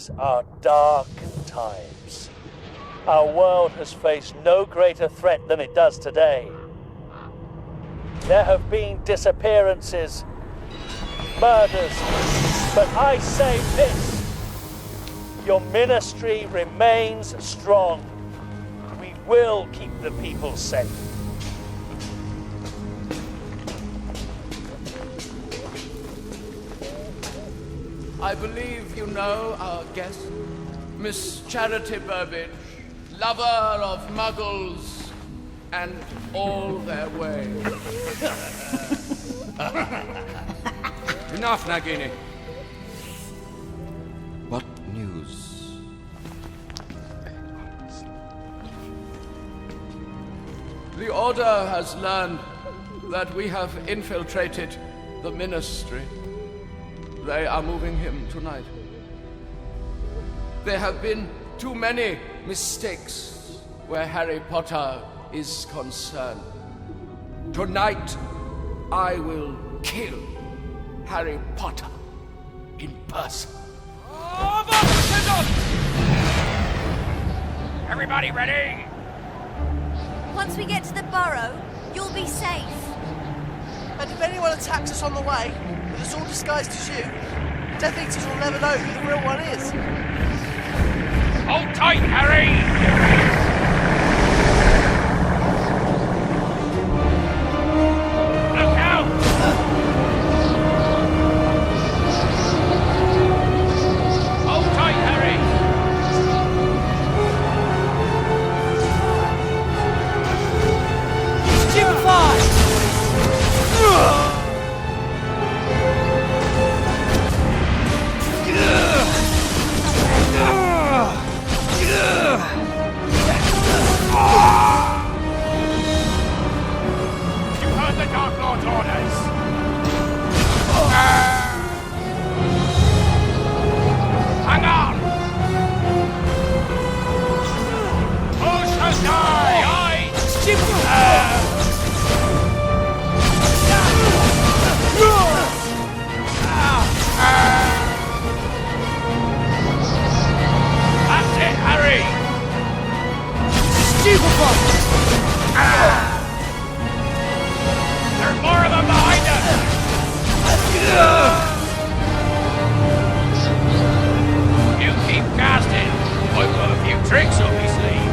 These are dark times. Our world has faced no greater threat than it does today. There have been disappearances, murders, but I say this: your ministry remains strong. We will keep the people safe. I believe you know our guest, Miss Charity Burbage, lover of muggles and all their ways. Enough, Nagini. What news? The Order has learned that we have infiltrated the Ministry. They are moving him tonight. There have been too many mistakes where Harry Potter is concerned. Tonight, I will kill Harry Potter in person. Everybody ready? Once we get to the burrow, you'll be safe. And if anyone attacks us on the way, with us all disguised as you, Death Eaters will never know who the real one is. Hold tight, Harry! There's more of them behind us! You keep casting. I've got a few tricks up my sleeve.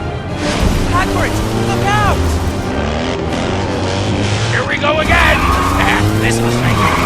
Hagrid, look out! Here we go again! This was behind!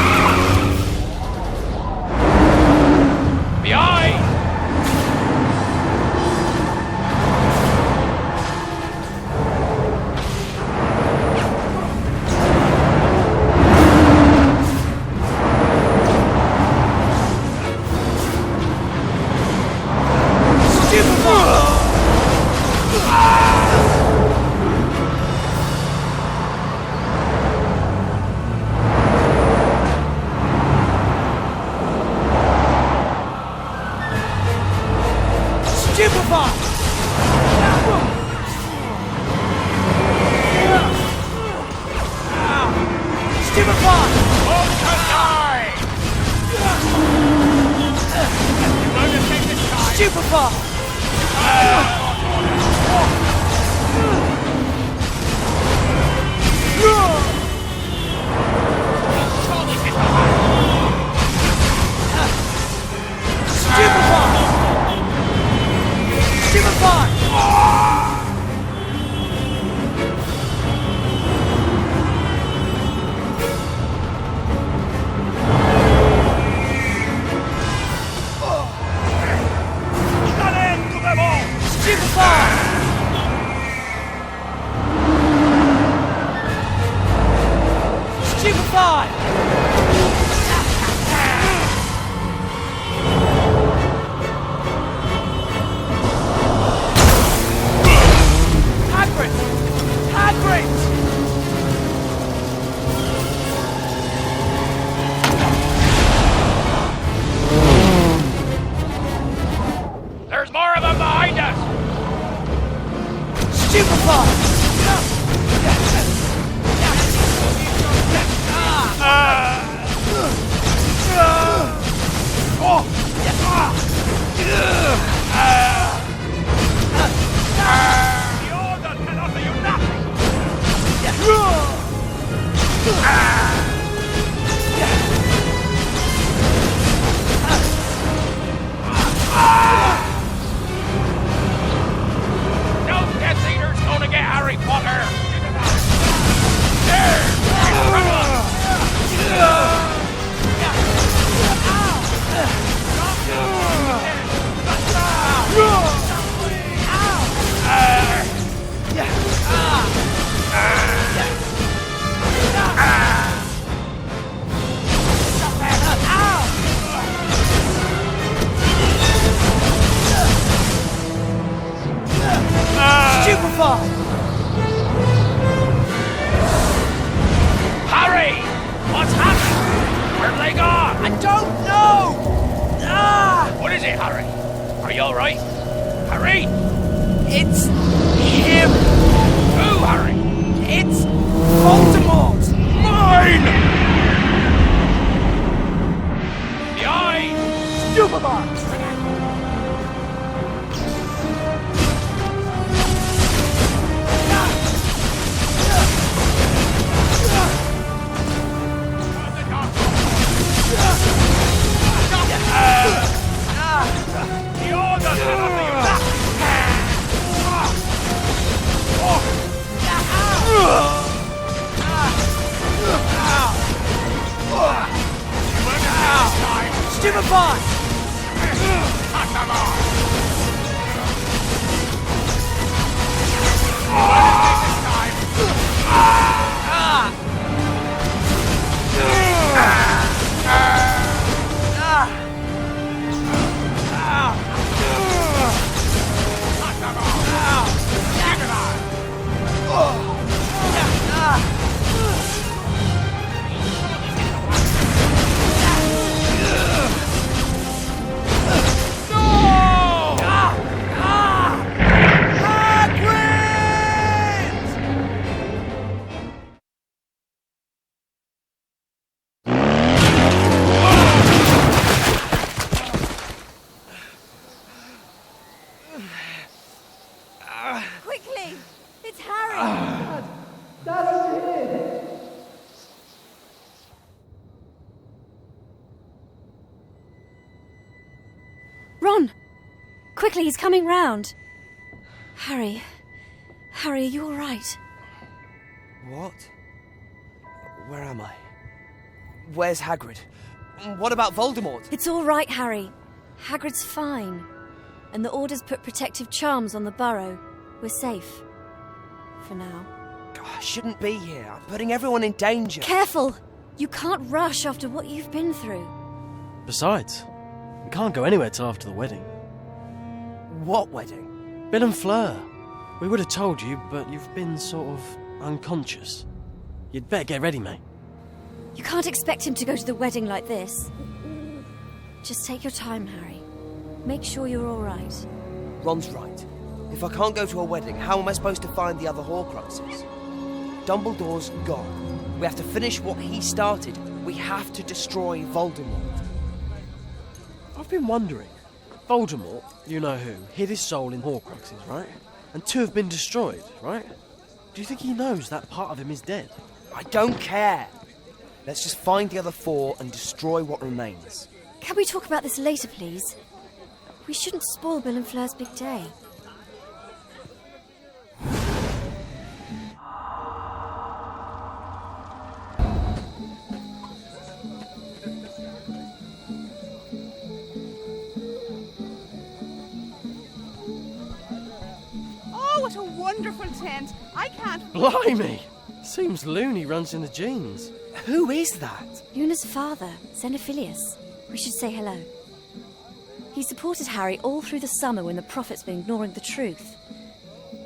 There's more of them behind us! Stupefy! don't know! Ah! What is it, Harry? Are you alright? Harry? It's him! Who, Harry? It's Voldemort! Mine! The eyes! Superbox! The order cannot be Stupefy! cut them off! Quickly! It's Harry! Ron! Quickly, he's coming round. Harry, are you all right? What? Where am I? Where's Hagrid? What about Voldemort? It's all right, Harry. Hagrid's fine. And the Order's put protective charms on the burrow. We're safe. For now. I shouldn't be here. I'm putting everyone in danger. Careful! You can't rush after what you've been through. Besides, we can't go anywhere till after the wedding. What wedding? Bill and Fleur. We would have told you, but you've been sort of unconscious. You'd better get ready, mate. You can't expect him to go to the wedding like this. Just take your time, Harry. Make sure you're all right. Ron's right. If I can't go to a wedding, how am I supposed to find the other Horcruxes? Dumbledore's gone. We have to finish what he started. We have to destroy Voldemort. I've been wondering. Voldemort, you know who, hid his soul in Horcruxes, right? And 2 have been destroyed, right? Do you think he knows that part of him is dead? I don't care. Let's just find the other 4 and destroy what remains. Can we talk about this later, please? We shouldn't spoil Bill and Fleur's big day. Oh, what a wonderful tent. I can't... Blimey! Seems Looney runs in the genes. Who is that? Luna's father, Xenophilius. We should say hello. He supported Harry all through the summer when the Prophet's been ignoring the truth.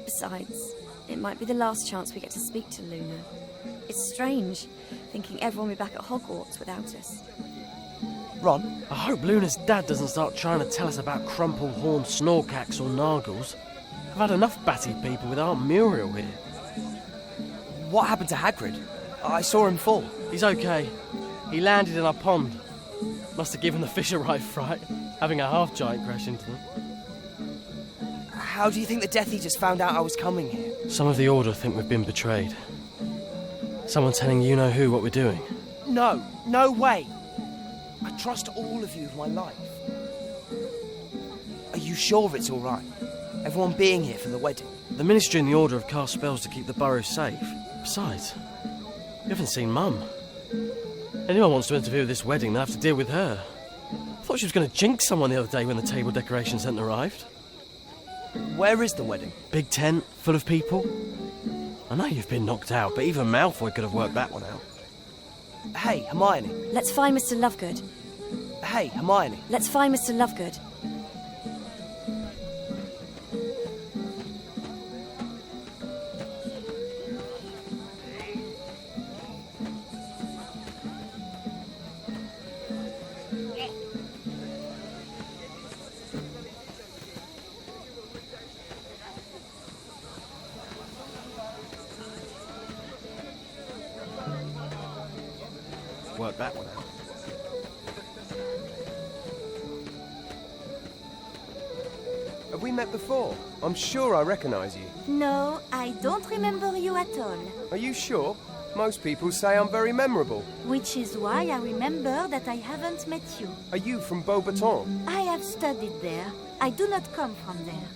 Besides, it might be the last chance we get to speak to Luna. It's strange, thinking everyone will be back at Hogwarts without us. Ron? I hope Luna's dad doesn't start trying to tell us about crumple-horned snorkax or nargles. I've had enough batty people with Aunt Muriel here. What happened to Hagrid? I saw him fall. He's okay. He landed in our pond. Must have given the fish a right fright, having a half-giant crash into them. How do you think the Death Eaters found out I was coming here? Some of the Order think we've been betrayed. Someone telling you-know-who what we're doing. No, no way. I trust all of you with my life. Are you sure it's all right? Everyone being here for the wedding? The Ministry and the Order have cast spells to keep the burrow safe. Besides, you haven't seen Mum. Anyone wants to interfere with this wedding, they'll have to deal with her. I thought she was going to jinx someone the other day when the table decorations hadn't arrived. Where is the wedding? Big tent, full of people. I know you've been knocked out, but even Malfoy could have worked that one out. Hey, Hermione. Let's find Mr. Lovegood. Hey, Hermione. Let's find Mr. Lovegood. back without. Have we met before? I'm sure I recognise you. No, I don't remember you at all. Are you sure? Most people say I'm very memorable. Which is why I remember that I haven't met you. Are you from Beaubaton? I have studied there. I do not come from there.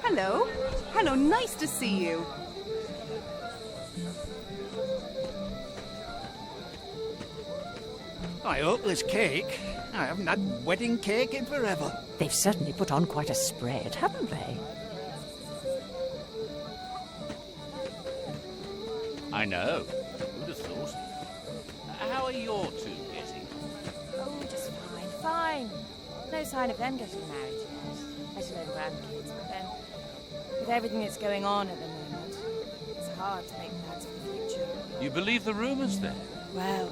Hello. Hello, nice to see you. I hope there's cake. I haven't had wedding cake in forever. They've certainly put on quite a spread, haven't they? I know. Who'd have thought? How are your two getting? Oh, just fine, fine. No sign of them getting married yet, let alone grandkids. But then, with everything that's going on at the moment, it's hard to make plans for the future. You believe the rumours then? Well,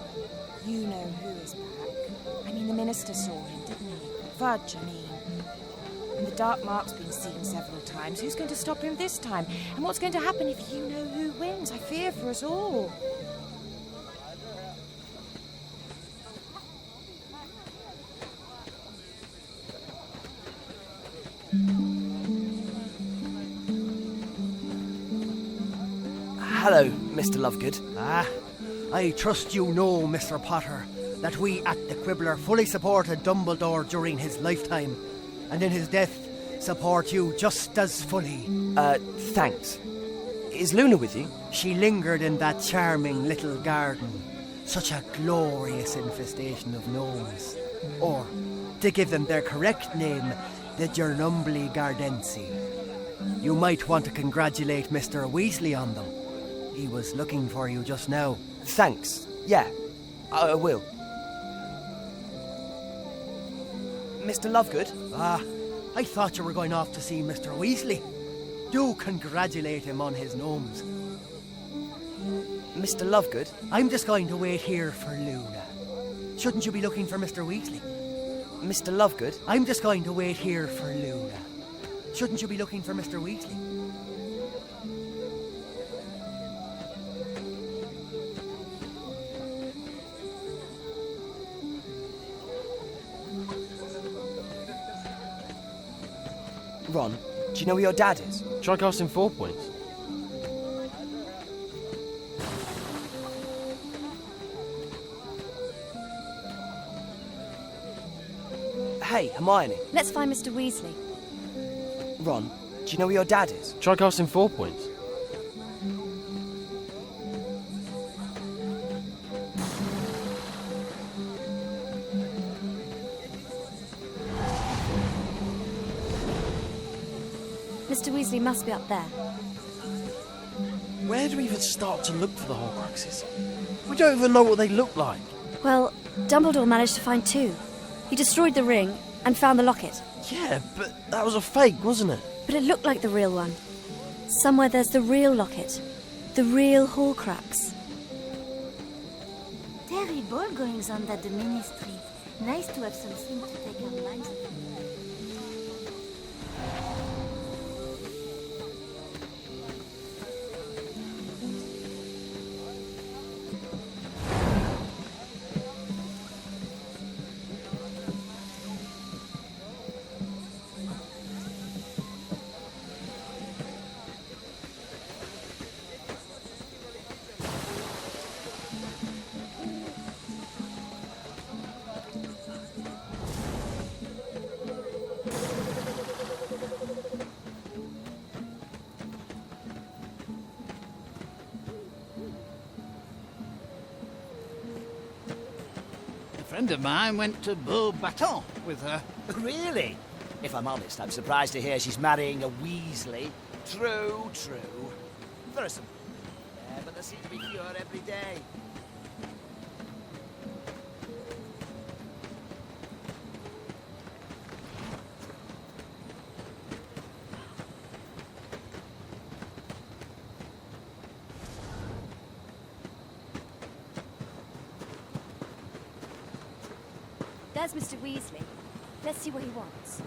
you know who is back. I mean, the minister saw him, didn't he? Fudge, I mean. And the Dark Mark's been seen several times. Who's going to stop him this time? And what's going to happen if you know who wins? I fear for us all. Hello, Mr. Lovegood. I trust you know, Mr. Potter, that we at the Quibbler fully supported Dumbledore during his lifetime, and in his death support you just as fully. Thanks. Is Luna with you? She lingered in that charming little garden. Such a glorious infestation of gnomes. Or, to give them their correct name, the Gernumbli Gardensi. You might want to congratulate Mr. Weasley on them. He was looking for you just now. Thanks. Yeah, I will. Mr. Lovegood? I thought you were going off to see Mr. Weasley. Do congratulate him on his gnomes. Mr. Lovegood? I'm just going to wait here for Luna. Shouldn't you be looking for Mr. Weasley? Mr. Lovegood? I'm just going to wait here for Luna. Shouldn't you be looking for Mr. Weasley? Ron, do you know where your dad is? Try casting 4 points. Hey, Hermione. Let's find Mr. Weasley. Ron, do you know where your dad is? Try casting 4 points. Mr. Weasley must be up there. Where do we even start to look for the Horcruxes? We don't even know what they look like. Well, Dumbledore managed to find 2. He destroyed the ring and found the locket. Yeah, but that was a fake, wasn't it? But it looked like the real one. Somewhere there's the real locket. The real Horcrux. Terrible goings on at the ministry. Nice to have something to take our minds off. A friend of mine went to Beaubaton with her. Really? If I'm honest, I'm surprised to hear she's marrying a Weasley. True, true. There are some there, but there seem to be fewer every day. There's Mr. Weasley. Let's see what he wants.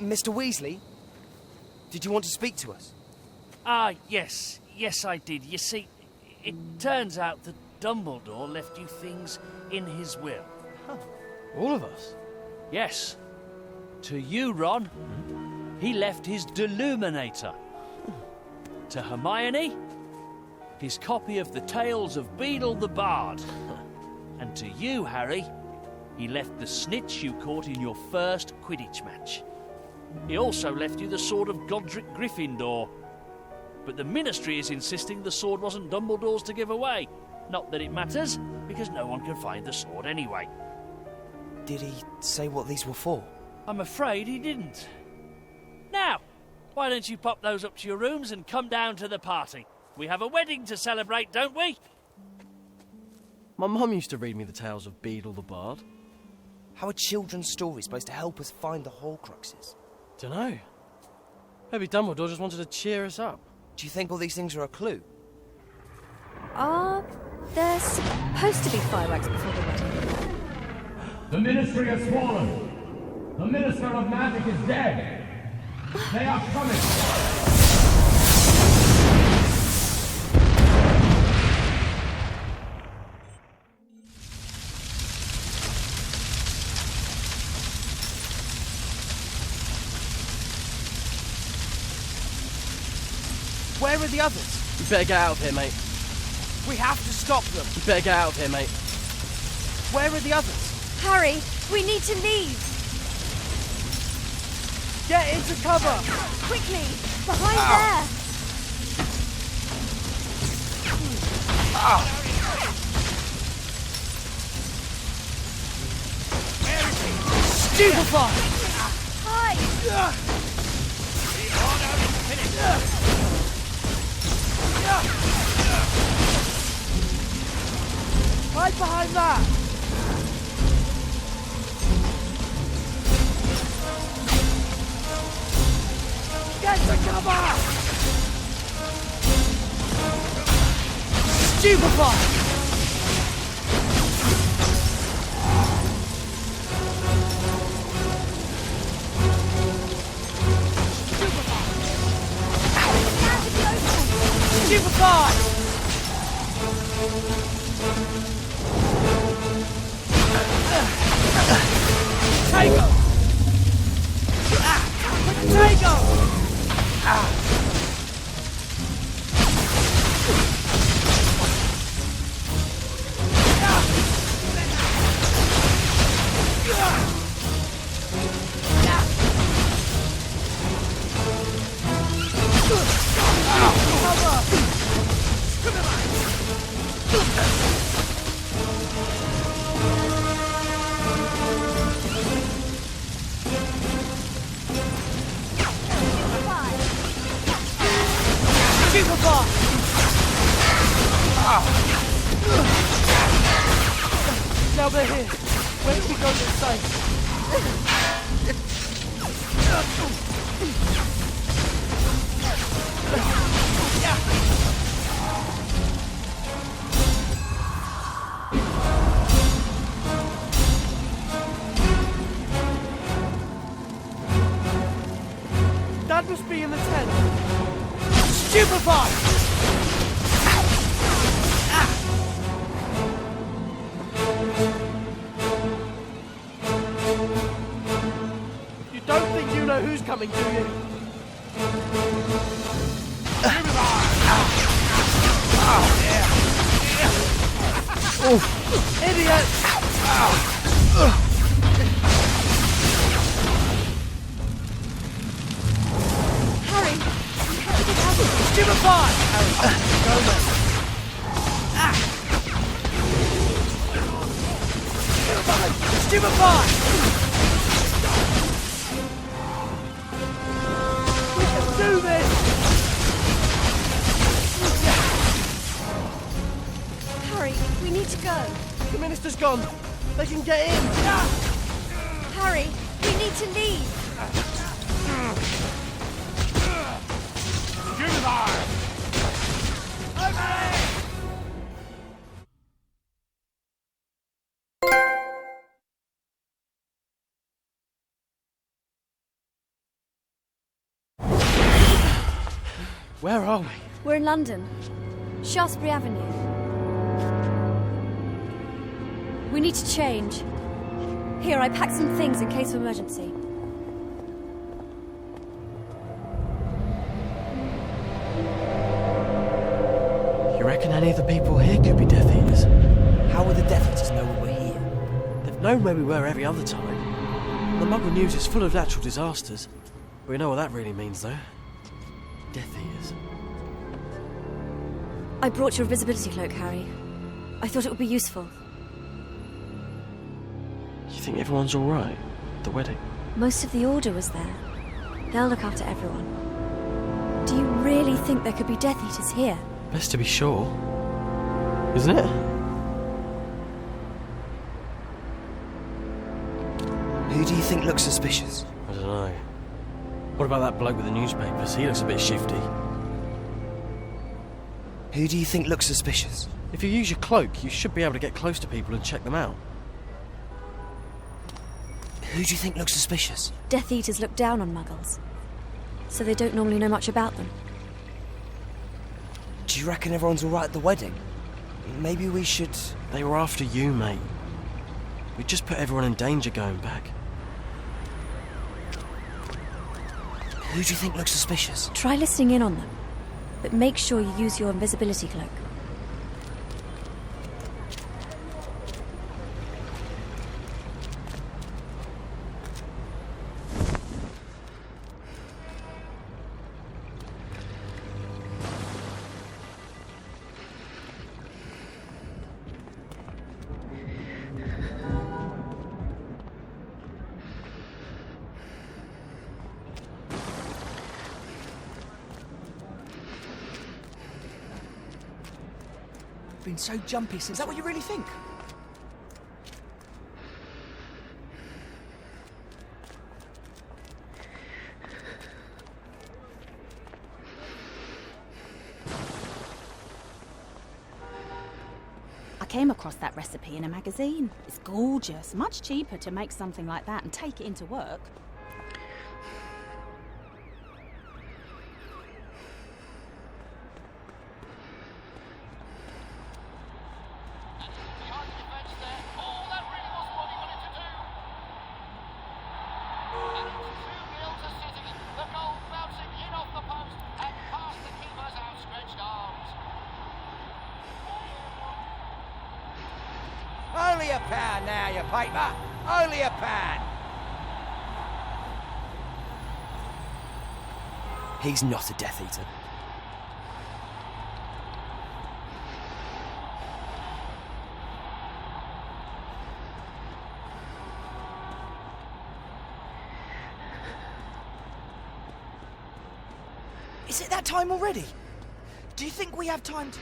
Mr. Weasley? Did you want to speak to us? Yes. Yes, I did. You see, it turns out that Dumbledore left you things in his will. Huh. All of us? Yes. To you, Ron, he left his Deluminator. To Hermione, his copy of the Tales of Beedle the Bard. And to you, Harry, he left the snitch you caught in your first Quidditch match. He also left you the sword of Godric Gryffindor. But the Ministry is insisting the sword wasn't Dumbledore's to give away. Not that it matters, because no one can find the sword anyway. Did he say what these were for? I'm afraid he didn't. Now, why don't you pop those up to your rooms and come down to the party? We have a wedding to celebrate, don't we? My mum used to read me the tales of Beedle the Bard. How are children's stories supposed to help us find the Horcruxes? Dunno. Maybe Dumbledore just wanted to cheer us up. Do you think all these things are a clue? Are there supposed to be fireworks before the wedding? The Ministry has fallen. The Minister of Magic is dead. They are coming. Where are the others? You better get out of here, mate. We have to stop them. You better get out of here, mate. Where are the others? Harry, we need to leave. Get into cover! Quickly! Behind there! Where is he? Stupefy! Hi! Hide behind that! Get to cover! Stupefy! Stupefy! Potato! Potato! Now they're here. Where did we go this side? Dad must be in the tent. Stupefy! You don't think you know who's coming, do you? Idiot! Harry! Stupefy! Harry, go then. Stupefy! We can do this! Harry, we need to go. The minister's gone. They can get in. Harry, we need to leave. Where are we? We're in London. Shaftesbury Avenue. We need to change. Here, I packed some things in case of emergency. You reckon any of the people here could be Death Eaters? How would the Death Eaters know we were here? They've known where we were every other time. The Muggle news is full of natural disasters. We know what that really means, though. Death Eaters. I brought your invisibility cloak, Harry. I thought it would be useful. You think everyone's alright? The wedding? Most of the Order was there. They'll look after everyone. Do you really think there could be Death Eaters here? Best to be sure. Isn't it? Who do you think looks suspicious? I don't know. What about that bloke with the newspapers? He looks a bit shifty. Who do you think looks suspicious? If you use your cloak, you should be able to get close to people and check them out. Who do you think looks suspicious? Death Eaters look down on Muggles, so they don't normally know much about them. Do you reckon everyone's alright at the wedding? Maybe we should... They were after you, mate. We just put everyone in danger going back. Who do you think looks suspicious? Try listening in on them, but make sure you use your invisibility cloak. Been so jumpy since... Is that what you really think? I came across that recipe in a magazine. It's gorgeous. Much cheaper to make something like that and take it into work. Only a pound now, you paper. Only a pound. He's not a Death Eater. Is it that time already? Do you think we have time to...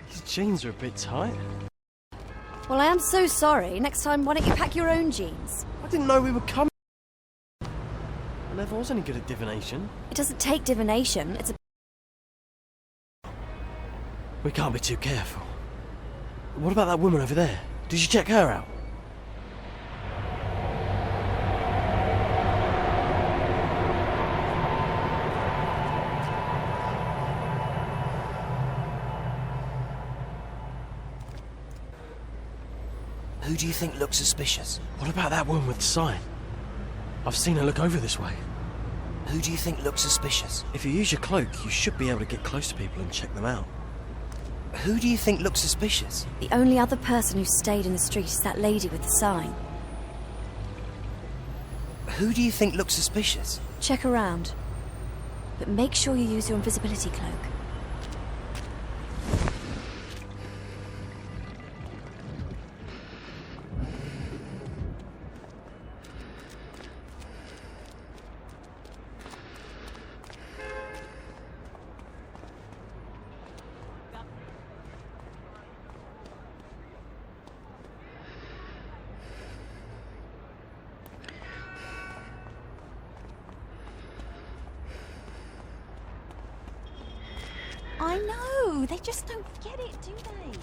His jeans are a bit tight. Well, I am so sorry. Next time, why don't you pack your own jeans? I didn't know we were coming. I never was any good at divination. It doesn't take divination, it's a... We can't be too careful. What about that woman over there? Did you check her out? Who do you think looks suspicious? What about that woman with the sign? I've seen her look over this way. Who do you think looks suspicious? If you use your cloak, you should be able to get close to people and check them out. Who do you think looks suspicious? The only other person who stayed in the street is that lady with the sign. Who do you think looks suspicious? Check around, but make sure you use your invisibility cloak. I know. They just don't get it, do they?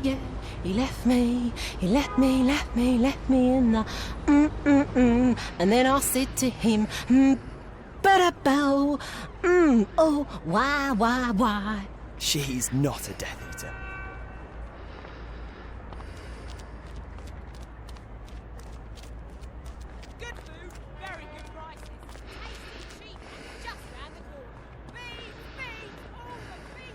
Yeah, he left me in the and then I said to him, ba-da-bow, oh, why? She's not a Death Eater. Good food, very good prices. Tasty, cheap, just round the corner. Feed, all the feed.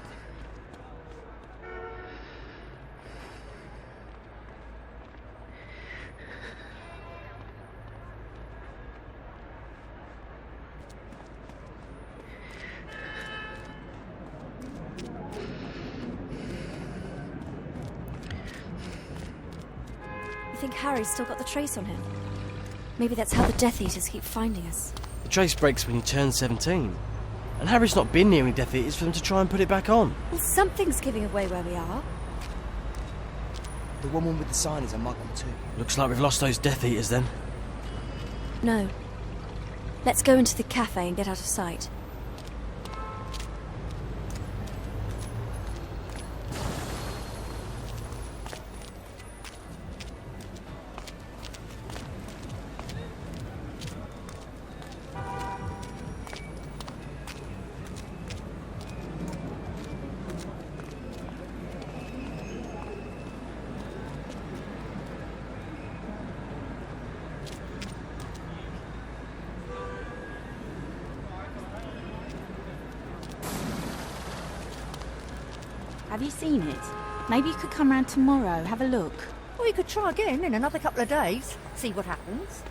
You think Harry's still got the trace on him? Maybe that's how the Death Eaters keep finding us. The trace breaks when you turn 17. And Harry's not been near any Death Eaters for them to try and put it back on. Well, something's giving away where we are. The woman with the sign is a muggle too. Looks like we've lost those Death Eaters then. No. Let's go into the cafe and get out of sight. Have you seen it? Maybe you could come round tomorrow, have a look. Or you could try again in another couple of days, see what happens.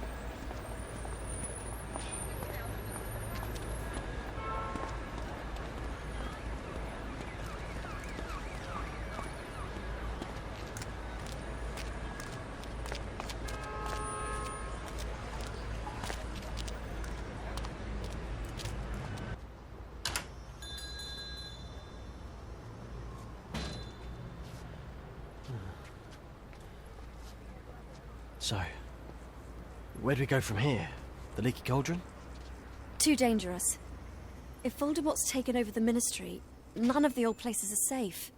So, where do we go from here? The Leaky Cauldron? Too dangerous. If Voldemort's taken over the Ministry, none of the old places are safe.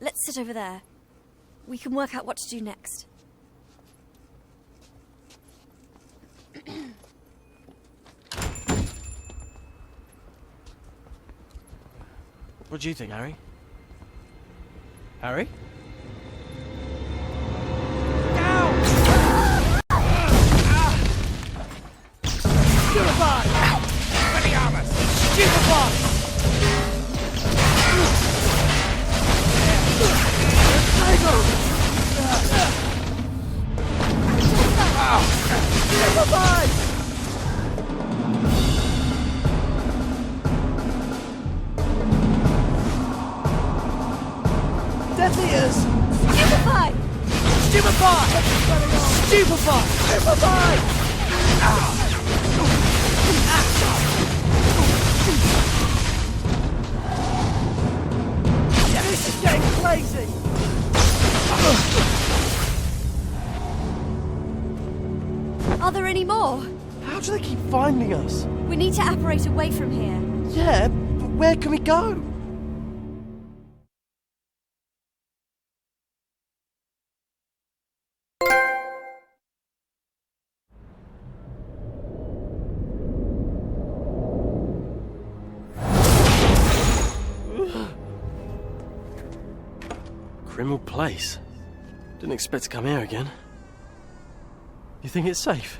Let's sit over there. We can work out what to do next. What do you think, Harry? Harry? Death Eaters! Stupefy! Stupefy! Stupefy! Stupefy! This is getting crazy! Are there any more? How do they keep finding us? We need to apparate away from here. Yeah, but where can we go? Grimmauld Place. Didn't expect to come here again. You think it's safe?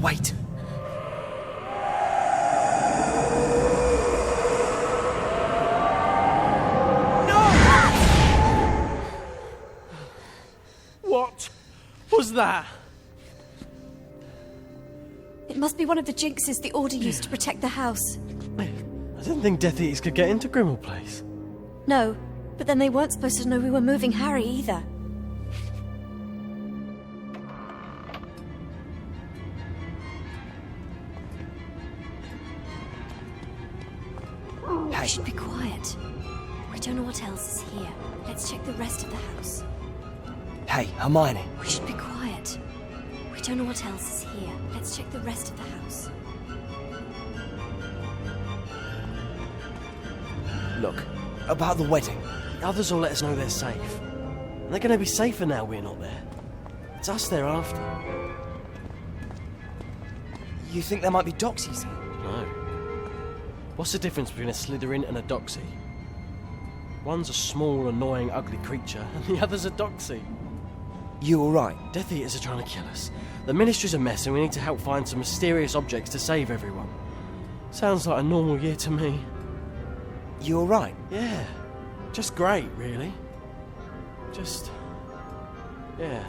Wait. What was that? It must be one of the jinxes the Order used to protect the house. I didn't think Death Eaters could get into Grimmauld Place. No, but then they weren't supposed to know we were moving Harry either. Hey. We should be quiet. We don't know what else is here. Let's check the rest of the house. Hey, Hermione. We should be quiet. We We don't know what else is here. Let's check the rest of the house. Look, about the wedding. The others will let us know they're safe. And they're going to be safer now we're not there. It's us they're after. You think there might be doxies here? No. What's the difference between a Slytherin and a Doxy? One's a small, annoying, ugly creature, and the other's a Doxy. You alright? Death Eaters are trying to kill us. The Ministry's a mess and we need to help find some mysterious objects to save everyone. Sounds like a normal year to me. You alright? Yeah. Just great, really. yeah.